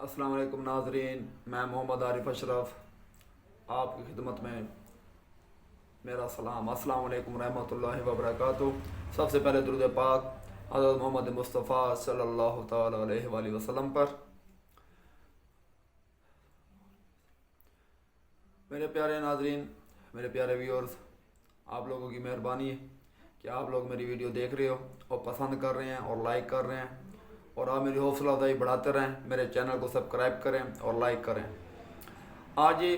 السلام علیکم ناظرین، میں محمد عارف اشرف آپ کی خدمت میں میرا سلام۔ السلام علیکم رحمۃ اللہ وبرکاتہ۔ سب سے پہلے درود پاک حضرت محمد مصطفیٰ صلی اللہ تعالیٰ علیہ وآلہ وسلم پر۔ میرے پیارے ناظرین، میرے پیارے ویورز، آپ لوگوں کی مہربانی ہے کہ آپ لوگ میری ویڈیو دیکھ رہے ہو اور پسند کر رہے ہیں اور لائک کر رہے ہیں، اور آپ میری حوصلہ افزائی بڑھاتے رہیں۔ میرے چینل کو سبسکرائب کریں اور لائک کریں۔ آج ہی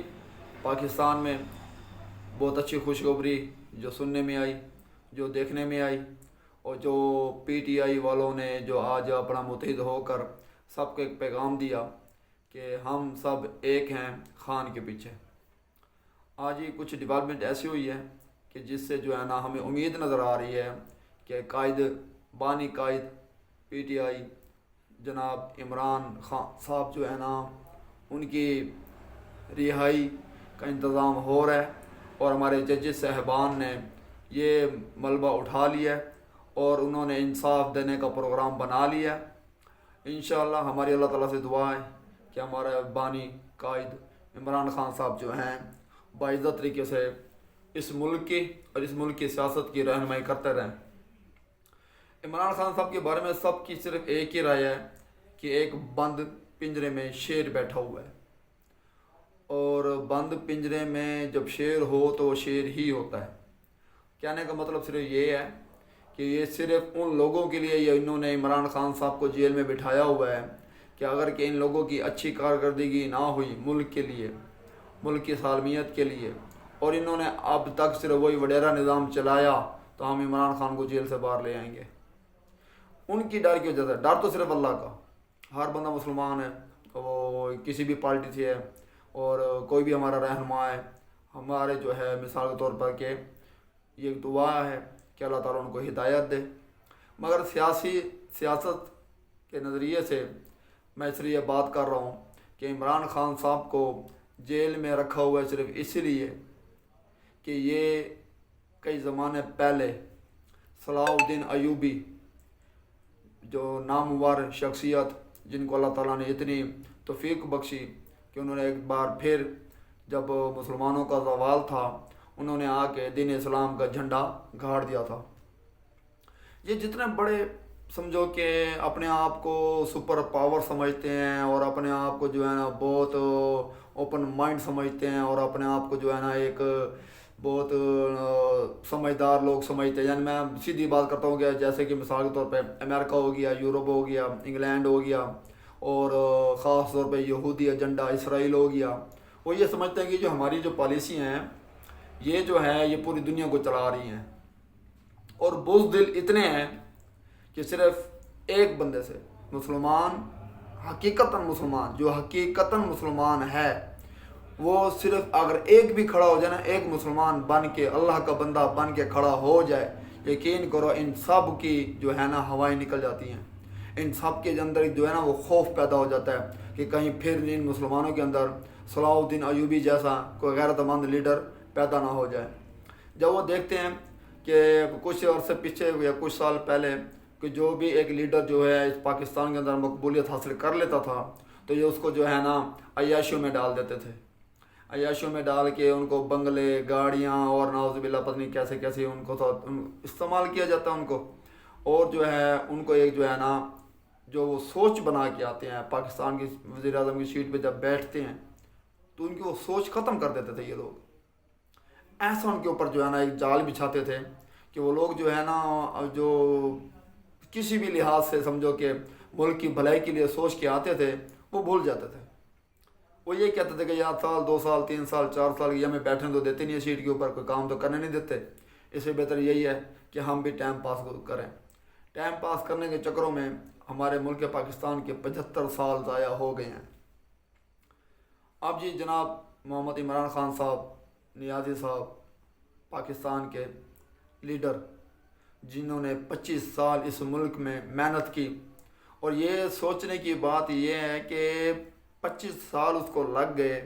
پاکستان میں بہت اچھی خوشخبری جو سننے میں آئی، جو دیکھنے میں آئی، اور جو پی ٹی آئی والوں نے جو آج اپنا متحد ہو کر سب کو ایک پیغام دیا کہ ہم سب ایک ہیں خان کے پیچھے۔ آج ہی کچھ ڈیولپمنٹ ایسی ہوئی ہے کہ جس سے جو ہے نا ہمیں امید نظر آ رہی ہے کہ بانی قائد پی ٹی آئی جناب عمران خان صاحب جو ہے نا ان کی رہائی کا انتظام ہو رہا ہے، اور ہمارے ججز صاحبان نے یہ ملبہ اٹھا لیا ہے اور انہوں نے انصاف دینے کا پروگرام بنا لیا ہے۔ انشاءاللہ ہماری اللہ تعالیٰ سے دعا ہے کہ ہمارا بانی قائد عمران خان صاحب جو ہیں باعزت طریقے سے اس ملک کی اور اس ملک کی سیاست کی رہنمائی کرتے رہیں۔ عمران خان صاحب کے بارے میں سب کی صرف ایک ہی رائے ہے کہ ایک بند پنجرے میں شیر بیٹھا ہوا ہے، اور بند پنجرے میں جب شیر ہو تو وہ شیر ہی ہوتا ہے۔ کہنے کا مطلب صرف یہ ہے کہ یہ صرف ان لوگوں کے لیے یہ انہوں نے عمران خان صاحب کو جیل میں بٹھایا ہوا ہے کہ اگر کہ ان لوگوں کی اچھی کارکردگی نہ ہوئی ملک کے لیے، ملک کی سالمیت کے لیے، اور انہوں نے اب تک صرف وہی وڈیرا نظام چلایا، تو ہم عمران خان کو جیل سے باہر لے آئیں گے۔ ان کی ڈر کی وجہ سے، ڈر تو صرف اللہ کا، ہر بندہ مسلمان ہے، وہ کسی بھی پارٹی سے ہے، اور کوئی بھی ہمارا رہنما ہے، ہمارے جو ہے مثال کے طور پر کہ یہ دعا ہے کہ اللہ تعالیٰ ان کو ہدایت دے۔ مگر سیاست کے نظریے سے میں اس لیے بات کر رہا ہوں کہ عمران خان صاحب کو جیل میں رکھا ہوا ہے صرف اس لیے کہ یہ کئی زمانے پہلے صلاح الدین ایوبی جو نامور شخصیت جن کو اللہ تعالیٰ نے اتنی توفیق بخشی کہ انہوں نے ایک بار پھر جب مسلمانوں کا زوال تھا انہوں نے آ کے دین اسلام کا جھنڈا گاڑ دیا تھا۔ یہ جتنے بڑے سمجھو کہ اپنے آپ کو سپر پاور سمجھتے ہیں اور اپنے آپ کو جو ہے نا بہت اوپن مائنڈ سمجھتے ہیں، اور اپنے آپ کو جو ہے نا ایک بہت سمجھدار لوگ سمجھتے ہیں، یعنی میں سیدھی بات کرتا ہوں کہ جیسے کہ مثال کے طور پہ امریکہ ہو گیا، یورپ ہو گیا، انگلینڈ ہو گیا، اور خاص طور پہ یہودی ایجنڈا اسرائیل ہو گیا، وہ یہ سمجھتے ہیں کہ جو ہماری جو پالیسی ہیں یہ جو ہے یہ پوری دنیا کو چلا رہی ہیں، اور بزدل اتنے ہیں کہ صرف ایک بندے سے مسلمان، حقیقتاً مسلمان جو حقیقتاً مسلمان ہے، وہ صرف اگر ایک بھی کھڑا ہو جائے نا، ایک مسلمان بن کے اللہ کا بندہ بن کے کھڑا ہو جائے، یقین کرو ان سب کی جو ہے نا ہوائیں نکل جاتی ہیں، ان سب کے اندر جو ہے نا وہ خوف پیدا ہو جاتا ہے کہ کہیں پھر ان مسلمانوں کے اندر صلاح الدین ایوبی جیسا کوئی غیرت مند لیڈر پیدا نہ ہو جائے۔ جب وہ دیکھتے ہیں کہ کچھ عرصے پیچھے یا کچھ سال پہلے کہ جو بھی ایک لیڈر جو ہے اس پاکستان کے اندر مقبولیت حاصل کر لیتا تھا تو یہ اس کو جو ہے نا عیاشیوں میں ڈال دیتے تھے، عیاشیوں میں ڈال کے ان کو بنگلے، گاڑیاں اور نعوذ باللہ پتہ نہیں کیسے کیسے ان کو استعمال کیا جاتا ہے ان کو، اور جو ہے ان کو ایک جو ہے نا جو وہ سوچ بنا کے آتے ہیں پاکستان کی وزیر اعظم کی سیٹ پہ جب بیٹھتے ہیں تو ان کی وہ سوچ ختم کر دیتے تھے یہ لوگ۔ ایسا ان کے اوپر جو ہے نا ایک جال بچھاتے تھے کہ وہ لوگ جو ہے نا جو کسی بھی لحاظ سے سمجھو کہ ملک کی بھلائی کے لیے سوچ کے آتے تھے وہ بھول جاتے تھے۔ وہ یہ کہتے تھے کہ یار سال 2 سال 3 سال 4 سال یہ ہمیں بیٹھنے تو دیتے نہیں ہے سیٹ کے اوپر، کوئی کام تو کرنے نہیں دیتے، اس سے بہتر یہی ہے کہ ہم بھی ٹائم پاس کریں۔ ٹائم پاس کرنے کے چکروں میں ہمارے ملک پاکستان کے 75 سال ضائع ہو گئے ہیں۔ اب جی جناب محمد عمران خان صاحب نیازی صاحب پاکستان کے لیڈر جنہوں نے 25 سال اس ملک میں محنت کی، اور یہ سوچنے کی بات یہ ہے کہ 25 سال اس کو لگ گئے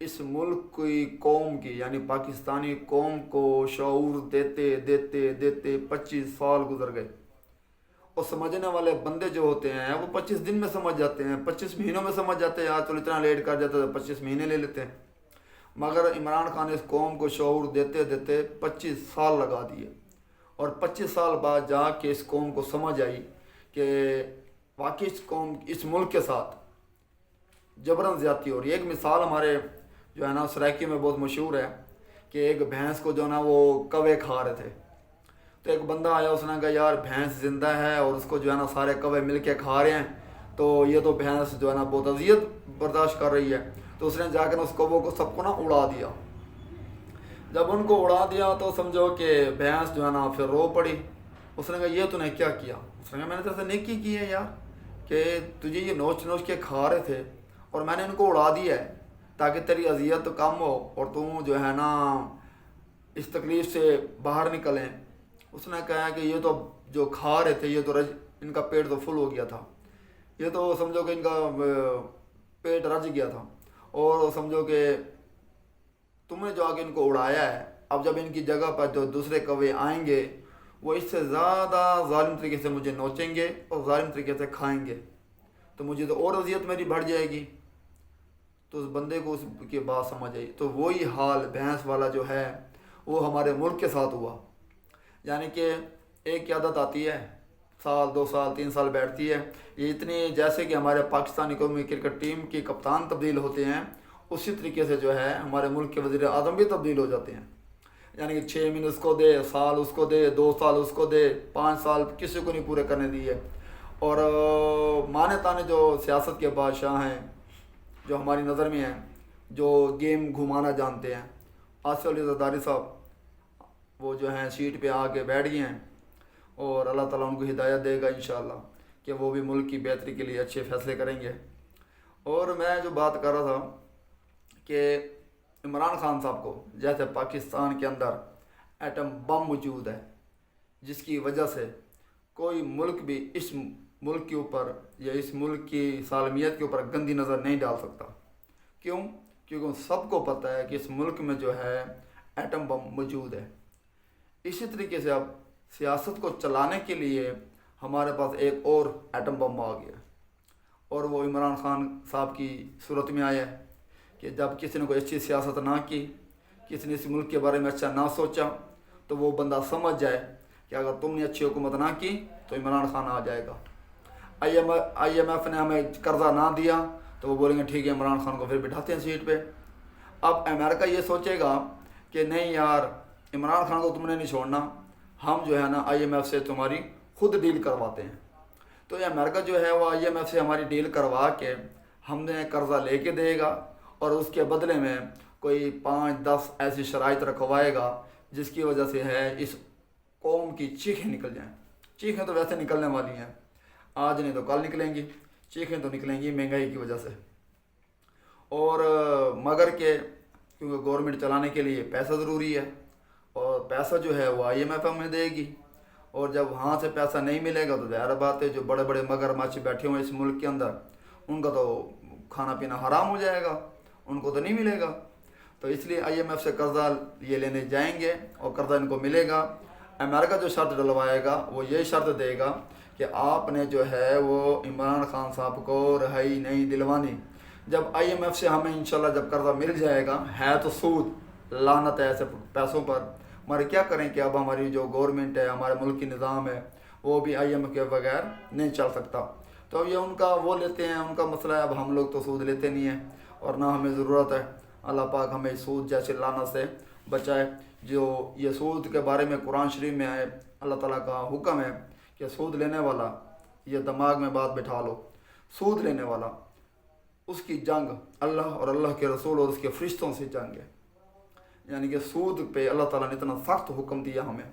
اس ملک کی قوم کی یعنی پاکستانی قوم کو شعور دیتے دیتے دیتے 25 سال گزر گئے، और समझने वाले बंदे जो होते हैं वो 25 दिन में समझ जाते हैं, 25 महीनों में समझ जाते हैं। यार चलो इतना लेट कर जाते तो 25 महीने ले लेते हैं। मगर इमरान खान ने इस कौम को शऊर देते देते 25 साल लगा दिए, और 25 साल बाद जाके इस कौम को समझ आई कि वाकई इस कौम, इस मुल्क के साथ जबरन ज़्यादती हो रही है। एक मिसाल हमारे जो है ना सराइकी में बहुत मशहूर है कि एक भैंस को जो ना वो कौवे खा रहे थे। तो एक बंदा आया, उसने कहा यार भैंस ज़िंदा है और उसको जो है ना सारे कौवे मिल के खा रहे हैं, तो ये तो भैंस जो है ना बहुत अजियत बर्दाश्त कर रही है। तो उसने जाकर उस कौवों को सबको ना उड़ा दिया। जब उनको उड़ा दिया तो समझो कि भैंस जो है ना फिर रो पड़ी। उसने कहा ये तूने क्या किया? उसने कहा मैंने तो ऐसा नेकी की है यार कि तुझे ये नोच नोच के खा रहे थे और मैंने इनको उड़ा दिया है ताकि तेरी अजियत कम हो और तुम जो है ना इस तकलीफ़ से बाहर निकलें। उसने कहा कि ये तो जो खा रहे थे ये तो इनका पेट तो फुल हो गया था, ये तो समझो कि इनका पेट रज गया था, और समझो कि तुमने जो आगे इनको उड़ाया है, अब जब इनकी जगह पर जो दूसरे कौवे आएंगे वो इससे ज़्यादा ज़ालिम तरीके से मुझे नोचेंगे और ज़ालिम तरीके से खाएंगे, तो मुझे तो और अजियत मेरी बढ़ जाएगी। तो उस बंदे को उसकी बात समझ आई। तो वही हाल भैंस वाला जो है वो हमारे मुल्क के साथ हुआ। यानी कि एक की आदत आती है, साल 2 साल 3 साल बैठती है, ये इतनी जैसे कि हमारे पाकिस्तानी कौमी क्रिकेट टीम के कप्तान तब्दील होते हैं उसी तरीके से जो है हमारे मुल्क के वज़ीर आज़म भी तब्दील हो जाते हैं। यानी कि 6 महीने उसको दे, साल उसको दे, 2 साल उसको दे, 5 साल किसी को नहीं पूरे करने दिए। और माने ताने जो सियासत के बादशाह हैं जो हमारी नज़र में हैं, जो गेम घुमाना जानते हैं, आसिफ अली ज़रदारी साहब वो जो हैं सीट पे आके बैठ गए हैं, और अल्लाह ताला उनको हिदायत देगा इंशाअल्लाह कि वो भी मुल्क की बेहतरी के लिए अच्छे फ़ैसले करेंगे। और मैं जो बात कर रहा था कि इमरान खान साहब को जैसे पाकिस्तान के अंदर एटम बम मौजूद है जिसकी वजह से कोई मुल्क भी इस मुल्क के ऊपर या इस मुल्क की सालमियत के ऊपर गंदी नज़र नहीं डाल सकता। क्यों? क्योंकि सबको पता है कि इस मुल्क में जो है एटम बम मौजूद है। इसी तरीके से अब सियासत को चलाने के लिए हमारे पास एक और एटम बम आ गया, और वो इमरान खान साहब की सूरत में आया है कि जब किसी ने कोई अच्छी सियासत ना की, किसी ने इस मुल्क के बारे में अच्छा ना सोचा, तो वो बंदा समझ जाए कि अगर तुमने अच्छी हुकूमत ना की तो इमरान खान आ जाएगा। IMF ने हमें कर्जा ना दिया तो वो बोलेंगे ठीक है इमरान खान को फिर बिठाते हैं सीट पे। अब अमेरिका ये सोचेगा कि नहीं यार इमरान खान को तुमने नहीं छोड़ना, हम जो है ना IMF से तुम्हारी खुद डील करवाते हैं। तो ये अमेरिका जो है वो IMF से हमारी डील करवा के हमने कर्जा लेके देगा और उसके बदले में कोई 5-10 ऐसी शराइत रखवाएगा जिसकी वजह से है इस कौम की चीखें निकल जाएं। चीखें तो वैसे निकलने वाली हैं, आज नहीं तो कल निकलेंगी, चीखें तो निकलेंगी महंगाई की वजह से। और मगर के क्योंकि गवर्नमेंट चलाने के लिए पैसा ज़रूरी है, और पैसा जो है वो IMF हमें देगी, और जब वहाँ से पैसा नहीं मिलेगा तो ज़ाहिर बात है जो बड़े बड़े मगरमच्छ बैठे हुए हैं इस मुल्क के अंदर उनका तो खाना पीना हराम हो जाएगा, उनको तो नहीं मिलेगा। तो इसलिए IMF से कर्जा ये लेने जाएंगे और कर्जा इनको मिलेगा। अमेरिका जो शर्त डलवाएगा वो यही शर्त देगा कि आपने जो है वो इमरान खान साहब को रिहाई नहीं दिलवानी। जब IMF से हमें इंशाल्लाह जब कर्जा मिल जाएगा, है तो सूद लानत है ऐसे पैसों पर, मगर क्या करें कि अब हमारी जो गवर्नमेंट है, हमारे मुल्क की निज़ाम है, वो भी IMF के बगैर नहीं चल सकता। तो अब ये उनका वो लेते हैं, उनका मसला है। अब हम लोग तो सूद लेते नहीं हैं और ना हमें ज़रूरत है। अल्लाह पाक हमें सूद जैसे लानत से बचाए। जो ये सूद के बारे में कुरान शरीफ में है, अल्लाह ताला का हुक्म है कि सूद लेने वाला, ये दिमाग में बात बिठा लो, सूद लेने वाला उसकी जंग अल्लाह और अल्लाह के रसूल और उसके फरिश्तों से जंग है। यानी कि सूद पे अल्लाह ताला ने इतना सख्त हुक्म दिया हमें।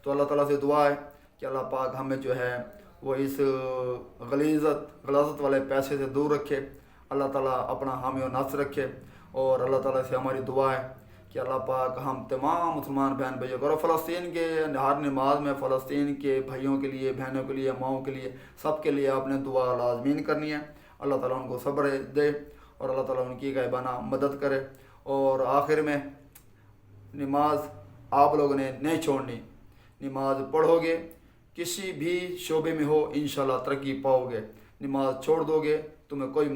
तो अल्लाह ताला से दुआ है कि अल्लाह पाक हमें जो है वो इस गलाजत वाले पैसे से दूर रखे, अल्लाह ताला अपना हामी और नास रखे। और अल्लाह ताला से हमारी दुआ है कि अल्लाह पाक हम तमाम मुसलमान बहन भाइयों को, और फ़लस्तीन के हर नमाज में फ़लस्तीन के भाइयों के लिए, बहनों के लिए, माओं के लिए, सब के लिए आपने दुआ लाजमीन करनी है। अल्लाह ताला उनको सब्र दे और अल्लाह ताला उनकी गायबाना मदद करे। और आखिर में नमाज आप लोगों ने नहीं छोड़नी, नमाज पढ़ोगे کسی بھی شعبے میں ہو انشاءاللہ ترقی پاؤ گے. نماز چھوڑ دو گے تمہیں کوئی